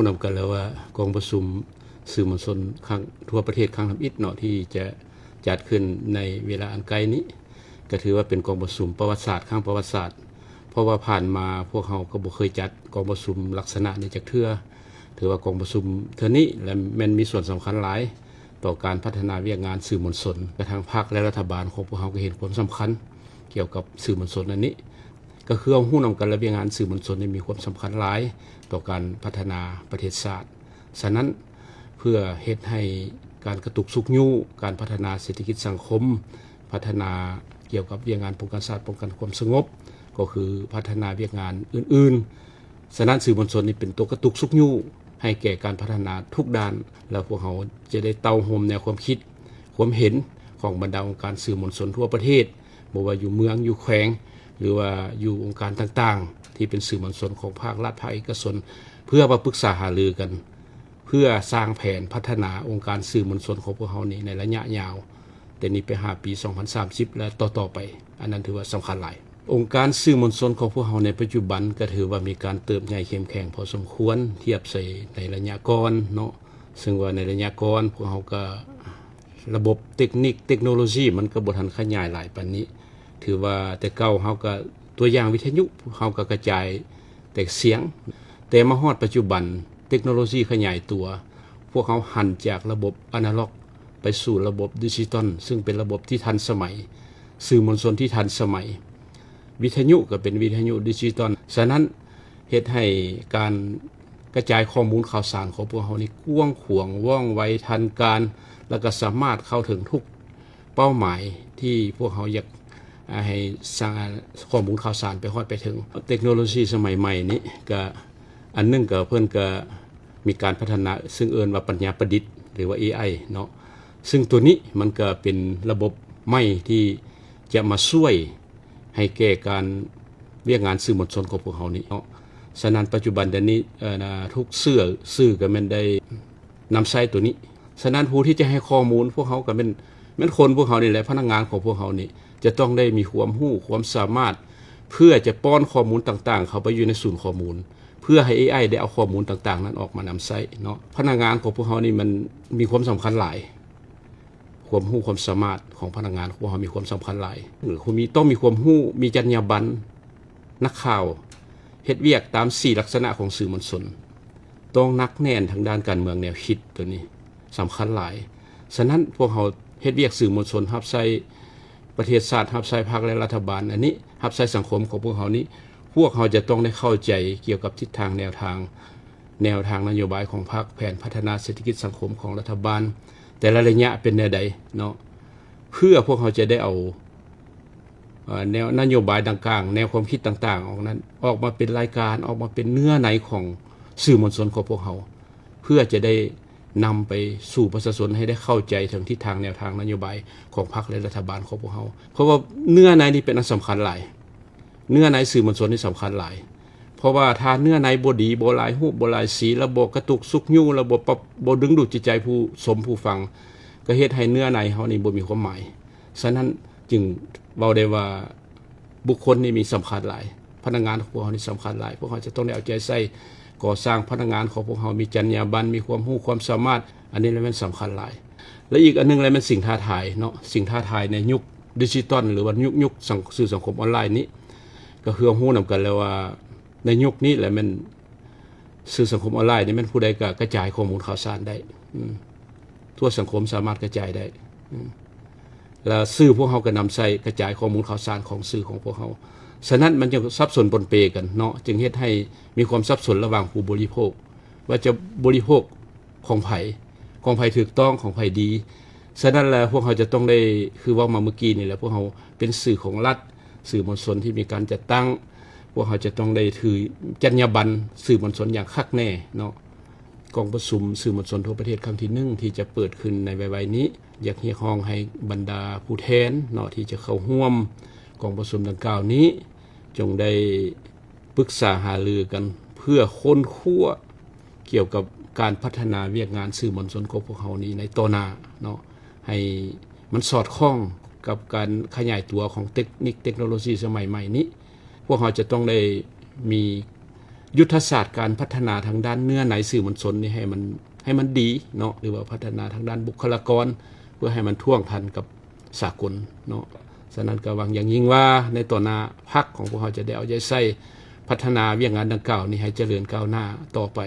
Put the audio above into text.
ฮู้นํกันแล้วว่ากองประชุมสื่อมวลชนครั้งทั่วประเทศครั้งทำอิฐเนาะที่จะจัดขึ้นในเวลาอันไกลนี้ก็ถือว่าเป็นกองประชุมประวัติศาสตร์ครั้งประวัติศาสตร์เพราะว่าผ่านมาพวกเฮาก็บ่เคยจัดกองประชุมลักษณะนี้จักเทื่อถือว่ากองประชุมเทื่อนี้และมันมีส่วนสำคัญหลายต่อการพัฒนาเวียกงานสื่อมวลชนกระทั่งพรรคและรัฐบาลของพวกเฮาก็เห็นความสำคัญเกี่ยวกับสื่อมวลชนอันนี้ก็คือฮู้นำกันและเวียกงานสื่อมวลชนนี่มีความสำคัญหลายต่อการพัฒนาประเทศชาติฉะนั้นเพื่อเฮ็ดให้การกระตุกสุกยู่การพัฒนาเศรษฐกิจสังคมพัฒนาเกี่ยวกับเวียกงานป้องกันชาติป้องกันความสงบก็คือพัฒนาเวียกงานอื่นๆฉะนั้นสื่อมวลชนนี่เป็นตัวกระตุกสุกยู่ให้แก่การพัฒนาทุกด้านแล้วพวกเขาจะได้เต้าโฮมแนวความคิดความเห็นของบรรดาองค์การสื่อมวลชนทั่วประเทศบ่ว่าอยู่เมืองอยู่แขวงหรือว่าอยู่องค์การต่างๆที่เป็นสื่อมวลชนของภาครัฐภาคเอกชนเพื่อมาปรึกษาหารือกันเพื่อสร้างแผนพัฒนาองค์การสื่อมวลชนของพวกเฮานี้ในระยะยาวแต่นี้ไป5ปี2030และต่อๆไปอันนั้นถือว่าสำคัญหลายองค์การสื่อมวลชนของพวกเฮาในปัจจุบันก็ถือว่ามีการเติบใหญ่เข้มแข็งพอสมควรเทียบใส่ในระยะก่อนเนาะซึ่งว่าในระยะก่อนพวกเฮาก็ระบบเทคโนโลยีมันก็บ่ทันขยายหลายปานนี้ถือว่าแต่เก่าเฮาก็ตัวอย่างวิทยุเฮาก็กระจายแต่เสียงแต่มาฮอดปัจจุบันเทคโนโลยีขยายตัวพวกเขาหันจากระบบอนาล็อกไปสู่ระบบดิจิตอลซึ่งเป็นระบบที่ทันสมัยสื่อมวลชนที่ทันสมัยวิทยุก็เป็นวิทยุดิจิตอลฉะนั้นเฮ็ดให้การกระจายข้อมูลข่าวสารของพวกเขานี่กว้างขวางว่องไวทันการแล้วก็สามารถเข้าถึงทุกเป้าหมายที่พวกเขาอยากให้สร้างข้อมูลข่าวสารไปฮอดไปถึงเทคโนโลยีสมัยใหม่นี้ก็อันนึงก็เพิ่นก็มีการพัฒนาซึ่งเอิ้นว่าปัญญาประดิษฐ์หรือว่า AI เนาะซึ่งตัวนี้มันก็เป็นระบบใหม่ที่จะมาช่วยให้แก่การเรียกงานสื่อมวลชนของพวกเฮานี้เนาะฉะนั้นปัจจุบันเดี๋ยวนี้ทุกสื่อก็แม่นได้นำใช้ตัวนี้ฉะนั้นผู้ที่จะให้ข้อมูลพวกเฮาก็เป็นคนพวกเฮานี่แหละพนักงานของพวกเฮานี่จะต้องได้มีความรู้ความสามารถเพื่อจะป้อนข้อมูลต่างๆเข้าไปอยู่ในศูนย์ข้อมูลเพื่อให้ AI ได้เอาข้อมูลต่างๆนั้นออกมานำใช้เนาะพนักงานของพวกเฮานี่มันมีความสำคัญหลายความรู้ความสามารถของพนักงานของพวกเฮามีความสำคัญหลายคือต้องมีความรู้มีจรรยาบรรณนักข่าวเฮ็ดเวียกตาม4ลักษณะของสื่อมวลชนต้องนักแน่นทางด้านการเมืองแนวคิดตัวนี้สำคัญหลายฉะนั้นพวกเฮาเฮ็ดเวียกสื่อมวลชนรับใช้ประเทศชาติรับใช้ภาคและรัฐบาลอันนี้รับใช้สังคมของพวกเฮานี้พวกเขาจะต้องได้เข้าใจเกี่ยวกับทิศทางแนวทางนโยบายของพรรคแผนพัฒนาเศรษฐกิจสังคมของรัฐบาลแต่ละระยะเป็นแนวใดเนาะเพื่อพวกเขาจะได้เอาแนวนโยบายต่างๆแนวความคิดต่างๆออกนั้นออกมาเป็นรายการออกมาเป็นเนื้อในของสื่อมวลชนของพวกเขาเพื่อจะได้นำไปสู่ประชาชนให้ได้เข้าใจถึงทิศทางแนวทางนโยบายของพรรคและรัฐบาลของพวกเขาเพราะว่าเนื้อในนี้เป็นอันสำคัญหลายเนื้อในสื่อมวลชนนี่สำคัญหลายเพราะว่าถ้าเนื้อในบ่ดีบ่หลายรูปบ่หลายสีระบบกระตุกสุกยู่ระบบบ่ดึงดูดจิตใจผู้ชมผู้ฟังก็เฮ็ดให้เนื้อในเฮานี่บ่มีความหมายฉะนั้นจึงเว้าได้ว่าบุคคลนี่มีสำคัญหลายพนักงานของพวกเฮานี่สำคัญหลายพวกเขาจะต้องได้เอาใจใส่ก่อสร้างพนักงานของพวกเฮามีจรรยาบรรณมีความรู้ความสามารถอันนี้แหละมันสำคัญหลายและอีกอันนึงแหละมันสิ่งท้าทายเนาะสิ่งท้าทายในยุคดิจิทัลหรือว่ายุคสื่อสังคมออนไลน์นี้ก็คือฮู้นำกันแล้วว่าในยุคนี้แหละมันสื่อสังคมออนไลน์นี่มันผู้ใดก็กระจายข้อมูลข่าวสารได้ทั่วสังคมสามารถกระจายได้แล้วสื่อพวกเฮาก็นำใช้กระจายข้อมูลข่าวสารของสื่อของพวกเฮาฉะนั้นมันจะสับสนปนเปกันเนาะจึงเฮ็ดให้มีความสับสนระหว่างผู้บริโภคว่าจะบริโภคของไผถูกต้องของไผดีฉะนั้นแล้วพวกเฮาจะต้องได้คือว่ามาเมื่อกี้นี่แหละพวกเฮาเป็นสื่อของรัฐสื่อมวลชนที่มีการจัดตั้งพวกเขาจะต้องได้ถือจรรยาบรรณสื่อมวลชนอย่างคักแน่เนาะกองประชุมสื่อมวลชนทั่วประเทศครั้งที่1ที่จะเปิดขึ้นในไวๆนี้อยากเรียกร้องให้บรรดาผู้แทนเนาะที่จะเข้าร่วมกองประชุมดังกล่าวนี้จงได้ปรึกษาหารือกันเพื่อค้นคว้าเกี่ยวกับการพัฒนาเวียกงานสื่อมวลชนของพวกเขานี้ในต่อหน้าเนาะให้มันสอดคล้องกับการขยายตัวของเทคโนโลยีสมัยใหม่นี้พวกเขาจะต้องได้มี ยุทธศาสตร์การพัฒนาทางด้านเนื้อในสื่อมวลชนนี่ให้มันดีเนาะหรือว่าพัฒนาทางด้านบุคลากรเพื่อให้มันท่วงทันกับสากลเนาะฉะนั้นก็หวังอย่างยิ่งว่าในต่อหน้าพรรคของพวกเราจะได้เอาใจใส่พัฒนาเวียงงานดังกล่าวนี้ให้เจริญก้าวหน้าต่อไป